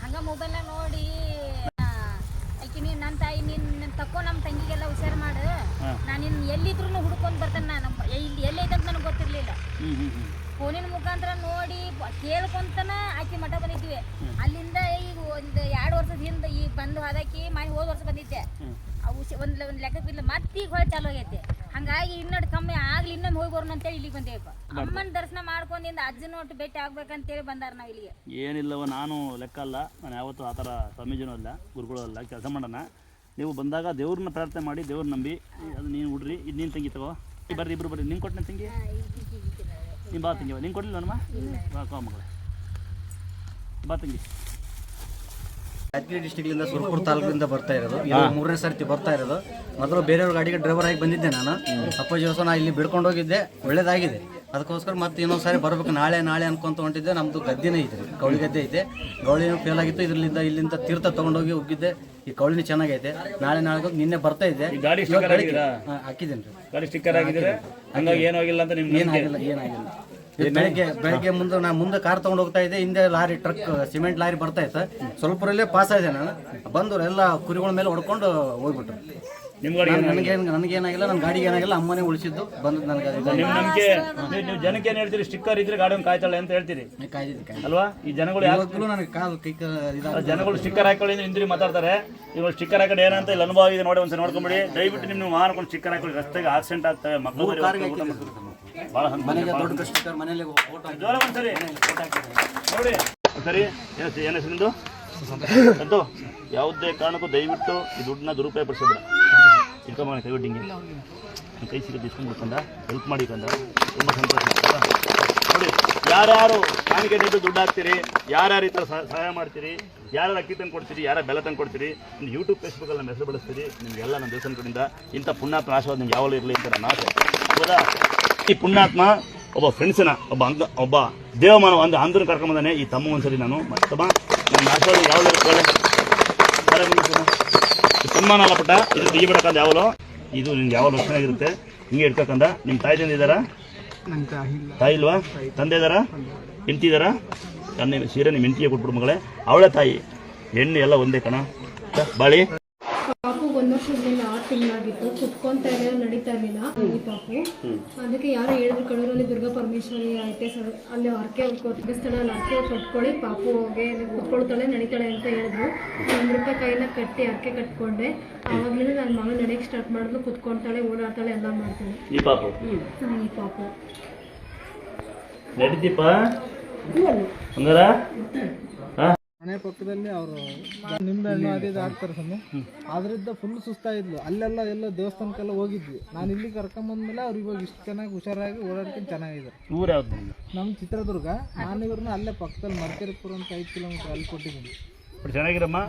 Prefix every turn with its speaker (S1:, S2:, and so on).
S1: ಹಂಗ ಮೊಬೈಲ್ನಾಗ ನೋಡಿ ಆಕಿ ನೀನು ನನ್ನ ತಾಯಿ ನೀನು ತಕ್ಕೋ ನಮ್ಮ ತಂಗಿಗೆಲ್ಲ ಹುಷಾರು ಮಾಡು ನಾನು ನಿನ್ನ ಎಲ್ಲಿದ್ರು ಹುಡ್ಕೊಂಡು ಬರ್ತಾನೆ ನಾನು ಇಲ್ಲಿ ಎಲ್ಲೈತಂತ ನನಗೆ ಗೊತ್ತಿರಲಿಲ್ಲ ಫೋನಿನ ಮುಖಾಂತರ ನೋಡಿ ಕೇಳ್ಕೊಂತನ ಆಕಿ ಮಠ ಬಂದಿದ್ವಿ ಅಲ್ಲಿಂದ ಈಗ ಒಂದು 2 ವರ್ಷದ ಹಿಂದೆ ಈಗ ಬಂದು ಹೋದಾಕಿ ಹೋದ ವರ್ಷ ಬಂದಿದ್ದೆ ಒಂದು ಲೆಕ್ಕಕ್ಕಿಲ್ಲ ಮತ್ತೆ ಈಗ ಹೊಳೆ ಚಾಲು ಆಗೈತೆ ಹಂಗಾಗಿ ಇನ್ನೊಂದು ಕಮ್ಮಿ ಆಗ್ಲಿ ಇನ್ನೊಮ್ಮೆ ಹೋಗಿ ಬರೋಣ ಅಂತೇಳಿ ಇಲ್ಲಿಗೆ ಬಂದೇವಪ್ಪ ಅಮ್ಮನ ದರ್ಶನ ಮಾಡ್ಕೊಂಡಿಂದ ಅಜ್ಜನ ಒಟ್ಟು ಭೇಟಿ ಆಗ್ಬೇಕಂತೇಳಿ ಬಂದಾರ ನಾವು ಇಲ್ಲಿಗೆ.
S2: ಏನಿಲ್ಲವ ನಾನು ಲೆಕ್ಕ ಅಲ್ಲ, ನಾನು ಯಾವತ್ತೂ ಆ ಥರ ಸ್ವಾಮೀಜಿನೂ ಅಲ್ಲ ಗುರುಗಳು ಅಲ್ಲ, ಕೆಲಸ ಮಾಡೋಣ. ನೀವು ಬಂದಾಗ ದೇವ್ರನ್ನ ಪ್ರಾರ್ಥನೆ ಮಾಡಿ ದೇವ್ರನ್ನ ನಂಬಿ ಅದು ನೀನು ಹುಡ್ರಿ ಇದು ನೀನು ತಂಗಿ ತಗೋ ಬರ್ರಿ ಇಬ್ಬರು ಬರ್ರಿ ನಿಂಗೆ ಕೊಟ್ಟನೆ ತಂಗಿ ನೀನು ಬಾ ತಂಗಿ ನಿಂಗೆ ಕೊಡಲಿಲ್ಲ ನಮ್ಮ ಬಾ ಮಗಳೇ ಬಾ ತಂಗಿ.
S3: ಯಾದಗಿರಿ ಡಿಸ್ಟಿಕ್ಲಿಂದ ಸುರಪುರ ತಾಲೂಕಿನಿಂದ ಬರ್ತಾ ಇರೋದು, ಇದು 3ನೇ ಸರ್ತಿ ಬರ್ತಾ ಇರೋದು. ಮೊದಲು ಬೇರೆಯವ್ರ ಗಾಡಿಗೆ ಡ್ರೈವರ್ ಆಗಿ ಬಂದಿದ್ದೆ ನಾನು. ಅಪ್ಪಾಜಿ ಹೊಸ ನಾ ಇಲ್ಲಿ ಬಿಡ್ಕೊಂಡು ಹೋಗಿದ್ದೆ, ಒಳ್ಳೇದಾಗಿದೆ. ಅದಕ್ಕೋಸ್ಕರ ಮತ್ತೆ ಇನ್ನೊಂದು ಸಾರಿ ಬರಬೇಕು ನಾಳೆ ಅನ್ಕೊಂತ ಹೊಂಟಿದ್ದೆ. ನಮ್ಮದು ಗದ್ದೆನೇ ಐತೆ, ಕೌಳಿ ಗದ್ದೆ ಐತೆ. ಕೌಳಿನೂ ಫೇಲ್ ಆಗಿತ್ತು, ಇಲ್ಲಿಂದ ತೀರ್ಥ ತೊಗೊಂಡೋಗಿ ಹೋಗಿದ್ದೆ. ಈ ಕೌಳಿನ ಚೆನ್ನಾಗೈತೆ. ನಾಳೆ ನಿನ್ನೆ ಬರ್ತಾ ಇದ್ದೆ, ಹಾಕಿದ್ದೇನೆ
S2: ಗಾಡಿ ಸ್ಟಿಕ್ಕರ್ ಆಗಿದ್ರೆ ಏನಾಗಿಲ್ಲ ಅಂತ ನಿಮ್ಗೆ
S3: ಏನಾಗಿಲ್ಲ. ಬೆಳಗ್ಗೆ ಮುಂದೆ ಕಾರ್ ತಗೊಂಡು ಹೋಗ್ತಾ ಇದ್ದೆ, ಹಿಂದೆ ಲಾರಿ ಟ್ರಕ್ ಸಿಮೆಂಟ್ ಲಾರಿ ಬರ್ತಾ ಇತ್ತು. ಸ್ವಲ್ಪರಲ್ಲೇ ಪಾಸ್ ಆಗಿದೆ. ನಾನು ಬಂದವರು ಎಲ್ಲ ಕುರಿಗಳ ಮೇಲೆ ಹೊಡ್ಕೊಂಡು ಹೋಗ್ಬಿಟ್ರು. ನನಗೇನಾಗಿಲ್ಲ, ನನ್ನ ಗಾಡಿಗೆ ಏನಾಗಿಲ್ಲ, ಅಮ್ಮನೇ ಉಳಿಸಿದ್ದು ಬಂದು ನನಗೆ.
S2: ನೀವು ಜನಕ್ಕೆ ಏನು ಹೇಳ್ತೀರಿ? ಸ್ಟಿಕ್ಕರ್ ಇದ್ರೆ ಗಾಡಿ ಕಾಯ್ತಾಳೆ ಅಂತ ಹೇಳ್ತೀರಿ ಅಲ್ವಾ? ಈ ಜನಗಳು ಜನಗಳು ಸ್ಟಿಕ್ಕರ್ ಹಾಕೊಳ್ಳಿ ಹಿಂದಿರಿ ಮಾತಾಡ್ತಾರೆ. ಇವಾಗ ಸ್ಟಿಕ್ಕರ್ ಹಾಕೊಂಡು ಏನಂತ ಇಲ್ಲಿ ಅನುಭವ ಇದೆ ನೋಡಿ, ಒಂದ್ಸಲ ನೋಡ್ಕೊಂಬಿಡಿ. ದಯವಿಟ್ಟು ನೀವು ಮಾಡ್ಕೊಂಡು ಸ್ಟಿಕ್ಕರ್ ಹಾಕೊಳ್ಳಿ. ರಸ್ತೆಗೆ ಆಕ್ಸಿಡೆಂಟ್ ಆಗ್ತವೆ, ಮಕ್ಕಳು ಭಾಳ ಜೋರ ಒಂದ್ಸರಿ ನೋಡಿ. ಸರಿ ಏನು ಹೆಸರು ನಿಂದು? ಸಂತು, ಯಾವುದೇ ಕಾರಣಕ್ಕೂ ದಯವಿಟ್ಟು ಈ ದುಡ್ಡನ್ನ ದುರುಪಯೋಗ ಪಡಿಸಬೇಡ. ಇಟ್ಕೊಂಬ ಕೈ ಒಡ್ಡಿಂಗೆ ಕೈ ಸಿಗೋದು ಇಸ್ಕೊಂಡ್ಬಿಡ್ಕಂಡ ಹೆಲ್ಪ್ ಮಾಡಿಕಂಡ ತುಂಬ ಸಂತೋಷ. ನೋಡಿ, ಯಾರ್ಯಾರು ಕಾಣಿಕೆ ನೀಡಿ ದುಡ್ಡು ಹಾಕ್ತೀರಿ, ಯಾರ್ಯಾರು ಈ ಥರ ಸಹಾಯ ಮಾಡ್ತೀರಿ, ಯಾರು ಅಕ್ಕಿ ತಂದು ಕೊಡ್ತೀರಿ, ಯಾರು ಬೆಲ್ಲ ತಂದು ಕೊಡ್ತೀರಿ, ನಿಮ್ಮ ಯೂಟ್ಯೂಬ್ ಫೇಸ್ಬುಕ್ಕಲ್ಲಿ ನಮ್ಮ ಹೆಸರು ಬಳಸ್ತೀರಿ. ನಿಮಗೆಲ್ಲ ನಮ್ಮ ದೇವಸ್ಥಾನ ಕಡೆಯಿಂದ ಇಂಥ ಪುಣ್ಯಾತ್ಮ ಆಶೀರ್ವಾದ ನಿಮ್ಗೆ ಯಾವಾಗಲೂ ಇರಲಿ ಅಂತ ನನ್ನ ಆಸೆ. ಹೌದಾ? ಈ ಪುಣ್ಯಾತ್ಮ ಒಬ್ಬ ಫ್ರೆಂಡ್ಸನ್ನ ಒಬ್ಬ ದೇವಮಾನವ ಅಂದ್ರೆ ಅಂದ್ರ ಕರ್ಕೊಂಬಂದಾನೆ. ಈ ತಮ್ಮ ಒಂದ್ಸರಿ ನಾನು ಮತ್ತಮ್ಮ ನನ್ನ ಆಶೀರ್ವಾದ ಯಾವಾಗಲೂ ಇರ್ಕೊಳ್ಳೆ. ಸನ್ಮಾನ ಅಲ್ಲ ಪುಟ್ಟ, ಇದು ತೆಗಿಬಿಡಕ್ಕಂದ ಯಾವಲು, ಇದು ನಿಮ್ಗೆ ಯಾವಾಗ ಚೆನ್ನಾಗಿರುತ್ತೆ. ಹಿಂಗೆ ಇಟ್ಬೇಕಂದ. ನಿಮ್ಮ ತಾಯಿ ತಂದೆ ಇದ್ದಾರಾ? ತಾಯಿ ಇಲ್ವಾ? ತಂದೆ ಇದ್ದಾರಾ? ಹೆಂಡತಿ ಇದ್ದಾರಾ? ನನ್ನ ಸೀರೆ ನಿಮ್ಮ ಹೆಂಡತಿಗೆ ಕೊಟ್ಬಿಡು ಮಗಳೇ, ಅವಳೇ ತಾಯಿ. ಹೆಣ್ಣು ಎಲ್ಲ ಒಂದೇ ಕಣ ಬಾಳಿ.
S4: ಪಾಪು 1 ವರ್ಷದಿಂದ 6 ತಿಂಗಳಾಗಿತ್ತು, ಕುತ್ಕೊಂತಾ ಇಲ್ಲ, ನಡೀತಾ ಇರಲಿಲ್ಲ ಈ ಪಾಪು. ಅದಕ್ಕೆ ಯಾರು ಹೇಳಿದ್ರು ಕಡೂರಲ್ಲಿ ದುರ್ಗಾ ಪರಮೇಶ್ವರಿ ಐತೆ ಸರ್, ಅಲ್ಲಿ ಹರಕೆ ಸ್ಥಳ ಅಲ್ಲಿ ಹರಕೆ ಕಟ್ಕೊಳ್ಳಿ, ಪಾಪುಗೆ ಕುತ್ಕೊಳ್ತಾಳೆ ನಡೀತಾಳೆ ಅಂತ ಹೇಳಿದ್ರು. 1 ರೂಪಾಯಿ ಕೈನ ಕಟ್ಟಿ ಹರಕೆ ಕಟ್ಕೊಂಡೆ. ಆವಾಗಲೇ ನನ್ನ ಮಗಳು ನಡೆಯಕ್ಕೆ ಸ್ಟಾರ್ಟ್ ಮಾಡಿದ್ಲು, ಕುತ್ಕೊಳ್ತಾಳೆ, ಓಡಾಡ್ತಾಳೆ, ಎಲ್ಲ ಮಾಡ್ತಾಳೆ.
S2: ಈ ಪಾಪು
S4: ಈ ಪಾಪು
S2: ನಡೀತಿಪ್ಪ ಹಂಗಾರ
S5: ಮನೆ ಪಕ್ಕದಲ್ಲಿ ಅವರು ನಿಂಬೆ ಹಣ್ಣು ಅದಿದ್ದು ಹಾಕ್ತಾರೆ ಸ್ವಾಮಿ. ಅದರಿಂದ ಫುಲ್ ಸುಸ್ತಾಯಿದ್ಲು. ಅಲ್ಲೆಲ್ಲ ಎಲ್ಲ ದೇವಸ್ಥಾನಕ್ಕೆಲ್ಲ ಹೋಗಿದ್ವಿ. ನಾನು ಇಲ್ಲಿ ಕರ್ಕೊಂಬಂದ್ಮೇಲೆ ಅವ್ರು ಇವಾಗ ಇಷ್ಟು ಚೆನ್ನಾಗಿ ಹುಷಾರಾಗಿ ಓಡಾಡ್ಕೊಂಡು ಚೆನ್ನಾಗಿದ್ದಾರೆ.
S2: ಊರು ಯಾವ್ದು?
S5: ನಮ್ಮ ಚಿತ್ರದುರ್ಗ. ನಾನು ಇವ್ರನ್ನ ಅಲ್ಲೇ ಪಕ್ಕದಲ್ಲಿ ಮರ್ಕೆರಿಪುರ ಅಂತ 5 ಕಿಲೋಮೀಟರ್ ಅಲ್ಲಿ ಕೊಟ್ಟಿದ್ದೀನಿ.
S2: ಚೆನ್ನಾಗಿರಮ್ಮ.